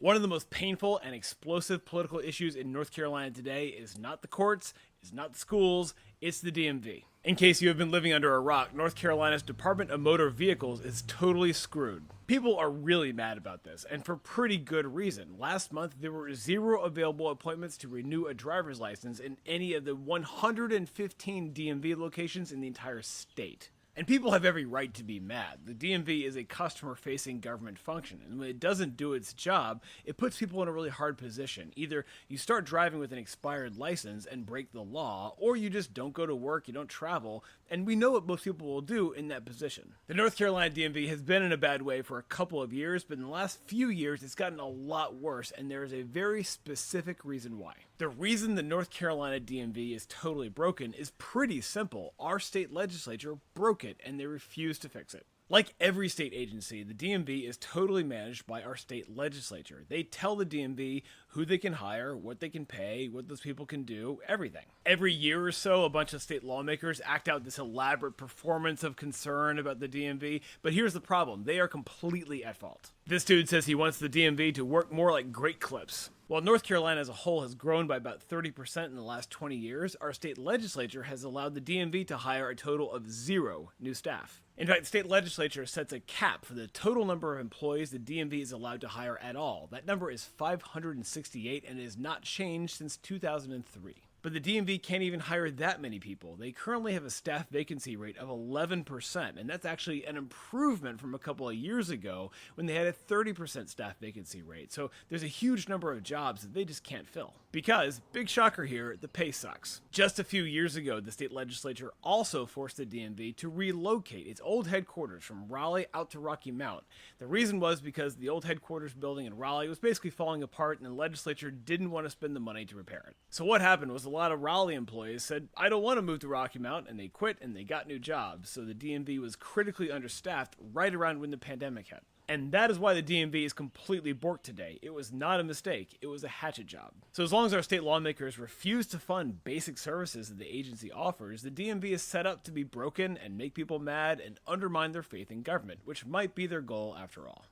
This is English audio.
One of the most painful and explosive political issues in North Carolina today is not the courts, is not the schools, it's the DMV. In case you have been living under a rock, North Carolina's Department of Motor Vehicles is totally screwed. People are really mad about this, and for pretty good reason. Last month, there were 0 available appointments to renew a driver's license in any of the 115 DMV locations in the entire state. And people have every right to be mad. The DMV is a customer-facing government function, and when it doesn't do its job, it puts people in a really hard position. Either you start driving with an expired license and break the law, or you just don't go to work, you don't travel, and we know what most people will do in that position. The North Carolina DMV has been in a bad way for a couple of years, but in the last few years, it's gotten a lot worse, and there is a very specific reason why. The reason the North Carolina DMV is totally broken is pretty simple. Our state legislature broke it, and they refuse to fix it. Like every state agency, the DMV is totally managed by our state legislature. They tell the DMV who they can hire, what they can pay, what those people can do, everything. Every year or so, a bunch of state lawmakers act out this elaborate performance of concern about the DMV, but here's the problem. They are completely at fault. This dude says he wants the DMV to work more like Great Clips. While North Carolina as a whole has grown by about 30% in the last 20 years, our state legislature has allowed the DMV to hire a total of 0 new staff. In fact, the state legislature sets a cap for the total number of employees the DMV is allowed to hire at all. That number is 568 and has not changed since 2003. But the DMV can't even hire that many people. They currently have a staff vacancy rate of 11%, and that's actually an improvement from a couple of years ago when they had a 30% staff vacancy rate. So there's a huge number of jobs that they just can't fill. Because, big shocker here, the pay sucks. Just a few years ago, the state legislature also forced the DMV to relocate its old headquarters from Raleigh out to Rocky Mount. The reason was because the old headquarters building in Raleigh was basically falling apart and the legislature didn't want to spend the money to repair it. So what happened was a lot of Raleigh employees said, I don't want to move to Rocky Mount, and they quit and they got new jobs. So the DMV was critically understaffed right around when the pandemic hit. And that is why the DMV is completely borked today. It was not a mistake. It was a hatchet job. So as long as our state lawmakers refuse to fund basic services that the agency offers, the DMV is set up to be broken and make people mad and undermine their faith in government, which might be their goal after all.